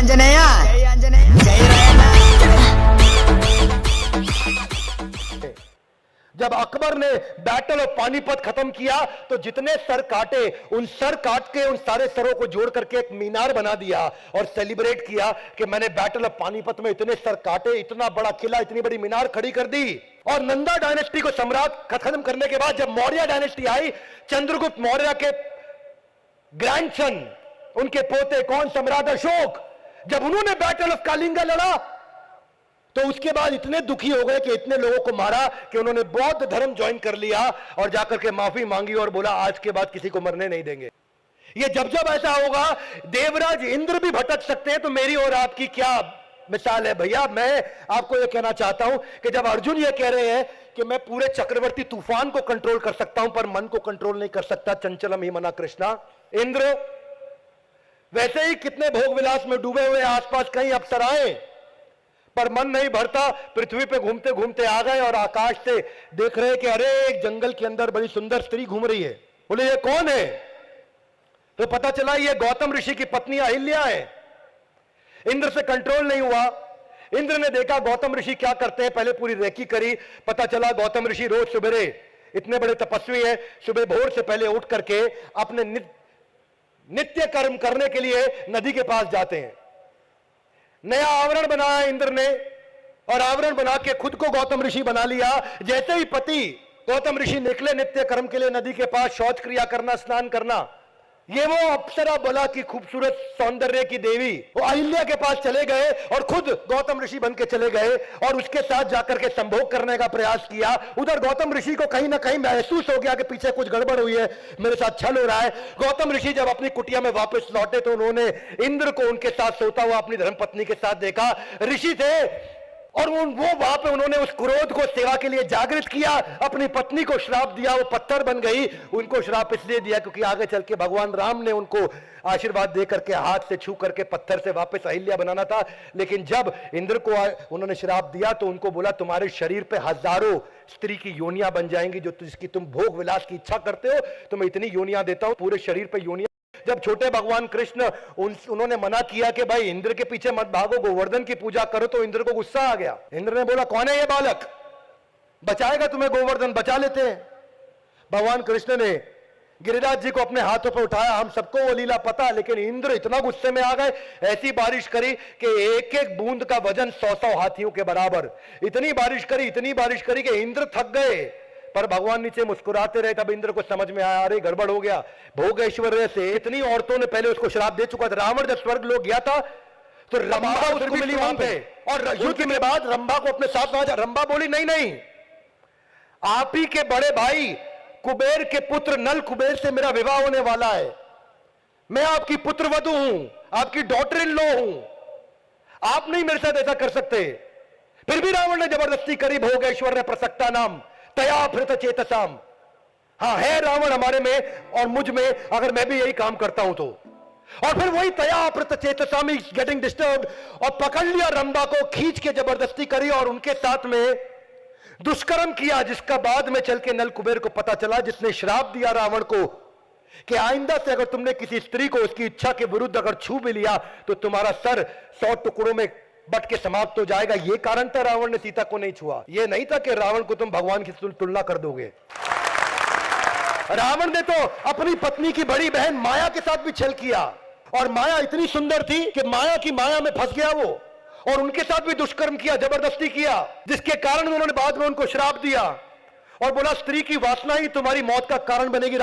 आंजनेय, जय आंजनेय, जय जब अकबर ने बैटल ऑफ पानीपत खत्म किया तो जितने सर काटे उन सर काट के उन सारे सरों को जोड़ करके एक मीनार बना दिया और सेलिब्रेट किया कि मैंने बैटल ऑफ पानीपत में इतने सर काटे, इतना बड़ा किला, इतनी बड़ी मीनार खड़ी कर दी। और नंदा डायनेस्टी को सम्राट खत्म करने के बाद जब मौर्य डायनेस्टी आई, चंद्रगुप्त मौर्य के ग्रैंडसन, उनके पोते कौन, सम्राट अशोक, जब उन्होंने बैटल ऑफ कालिंगा लड़ा तो उसके बाद इतने दुखी हो गए कि इतने लोगों को मारा कि उन्होंने बौद्ध धर्म ज्वाइन कर लिया और जाकर के माफी मांगी और बोला आज के बाद किसी को मरने नहीं देंगे। ये जब जब ऐसा होगा देवराज इंद्र भी भटक सकते हैं। तो मेरी और आपकी क्या मिसाल है भैया। मैं आपको यह कहना चाहता हूं कि जब अर्जुन ये कह रहे हैं कि मैं पूरे चक्रवर्ती तूफान को कंट्रोल कर सकता हूं पर मन को कंट्रोल नहीं कर सकता, चंचलम ही मना कृष्णा, इंद्र वैसे ही कितने भोग विलास में डूबे हुए आसपास कहीं अप्सराएं, पर मन नहीं भरता। पृथ्वी पे घूमते घूमते आ गए और आकाश से देख रहे कि अरे एक जंगल के अंदर बड़ी सुंदर स्त्री घूम रही है। बोले ये कौन है? तो पता चला ये गौतम ऋषि की पत्नी अहिल्या है। इंद्र से कंट्रोल नहीं हुआ। इंद्र ने देखा गौतम ऋषि क्या करते हैं, पहले पूरी रेकी करी, पता चला गौतम ऋषि रोज सवेरे, इतने बड़े तपस्वी हैं, सुबह भोर से पहले उठ करके अपने नित्य कर्म करने के लिए नदी के पास जाते हैं। नया आवरण बनाया इंद्र ने और आवरण बना के खुद को गौतम ऋषि बना लिया। जैसे ही पति गौतम ऋषि निकले नित्य कर्म के लिए नदी के पास शौच क्रिया करना, स्नान करना, ये वो अप्सरा बला की खूबसूरत सौंदर्य की देवी वो अहिल्या के पास चले गए और खुद गौतम ऋषि बन के चले गए और उसके साथ जाकर के संभोग करने का प्रयास किया। उधर गौतम ऋषि को कहीं ना कहीं महसूस हो गया कि पीछे कुछ गड़बड़ हुई है, मेरे साथ छल हो रहा है। गौतम ऋषि जब अपनी कुटिया में वापस लौटे तो उन्होंने इंद्र को उनके साथ सोता हुआ अपनी धर्मपत्नी के साथ देखा। ऋषि थे और वो वहां पे उन्होंने उस क्रोध को सेवा के लिए जागृत किया, अपनी पत्नी को श्राप दिया, वो पत्थर बन गई। उनको श्राप इसलिए दिया क्योंकि आगे चल के भगवान राम ने उनको आशीर्वाद दे करके हाथ से छू करके पत्थर से वापस अहिल्या बनाना था। लेकिन जब इंद्र को उन्होंने श्राप दिया तो उनको बोला तुम्हारे शरीर पे हजारों स्त्री की योनियां बन जाएंगी, जो जिसकी तुम भोग विलास की इच्छा करते हो, तो मैं इतनी योनियां देता हूं, पूरे शरीर पे योनियां। जब छोटे भगवान कृष्ण उन्होंने मना किया कि भाई इंद्र के पीछे मत भागो, गोवर्धन की पूजा करो, तो इंद्र को गुस्सा आ गया। इंद्र ने बोला कौन है ये बालक, बचाएगा तुम्हें गोवर्धन, बचा लेते हैं। भगवान कृष्ण ने गिरिराज जी को अपने हाथों पर उठाया, हम सबको वो लीला पता, लेकिन इंद्र इतना गुस्से में आ गए, ऐसी बारिश करी कि एक एक बूंद का वजन 100-100 हाथियों के बराबर। इतनी बारिश करी कि इंद्र थक गए। पर भगवान नीचे मुस्कुराते रहे। तब इंद्र को समझ में आया अरे गड़बड़ हो गया, भोग ऐश्वर्य से इतनी औरतों ने पहले उसको श्राप दे चुका था। रावण जब स्वर्ग लोग गया था तो रंभा उसको मिली वहां पे और युद्ध के बाद रंभा को अपने साथ वहां। रंभा बोली नहीं नहीं, आप ही के बड़े भाई कुबेर के पुत्र नल कुबेर से मेरा विवाह होने वाला है, मैं आपकी पुत्र वधू हूं, आपकी डॉटर इन लॉ हूं, आप नहीं मेरे साथ ऐसा कर सकते। फिर भी रावण ने जबरदस्ती करी, भोग ऐश्वर्य प्रसक्ता नाम तया भृत चेतसाम। हाँ है रावण हमारे में और मुझ में, अगर मैं भी यही काम करता हूं तो। और फिर वही तया भृत चेतसाम गेटिंग डिस्टर्ब्ड और पकड़ लिया रंभा को, खींच के जबरदस्ती करी और उनके साथ में दुष्कर्म किया, जिसका बाद में चल के नल कुबेर को पता चला, जिसने श्राप दिया रावण को कि आइंदा से अगर तुमने किसी स्त्री को उसकी इच्छा के विरुद्ध अगर छू भी लिया तो तुम्हारा सर 100 टुकड़ों में बट के समाप्त हो जाएगा। यह कारण था रावण ने सीता को नहीं छुआ। यह नहीं था कि रावण को तुम भगवान की तुलना कर दोगे। रावण ने तो अपनी पत्नी की बड़ी बहन माया के साथ भी छल किया और माया इतनी सुंदर थी कि माया की माया में फंस गया वो और उनके साथ भी दुष्कर्म किया, जबरदस्ती किया, जिसके कारण उन्होंने बाद में उनको श्राप दिया और बोला स्त्री की वासना ही तुम्हारी मौत का कारण बनेगी।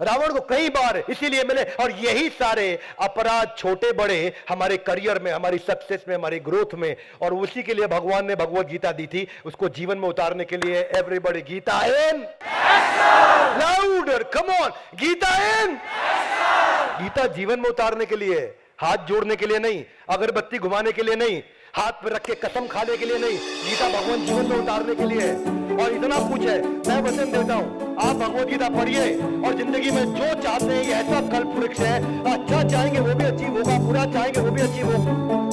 रावण को कई बार इसीलिए मिले। और यही सारे अपराध छोटे बड़े हमारे करियर में, हमारी सक्सेस में, हमारी ग्रोथ में, और उसी के लिए भगवान ने भगवत गीता दी थी, उसको जीवन में उतारने के लिए। Everybody Gita in louder, come on, Gita in. Gita जीवन में उतारने के लिए, हाथ जोड़ने के लिए नहीं, अगरबत्ती घुमाने के लिए नहीं, हाथ पे रख के कसम खाने के लिए नहीं। गीता भगवान जीवन में उतारने के लिए है। और इतना कुछ है, मैं वचन देता हूं, आप भगवत गीता पढ़िए और जिंदगी में जो चाहते हैं ये ऐसा कल्प वृक्ष है। अच्छा चाहेंगे वो भी अचीव होगा, बुरा चाहेंगे वो भी अचीव होगा।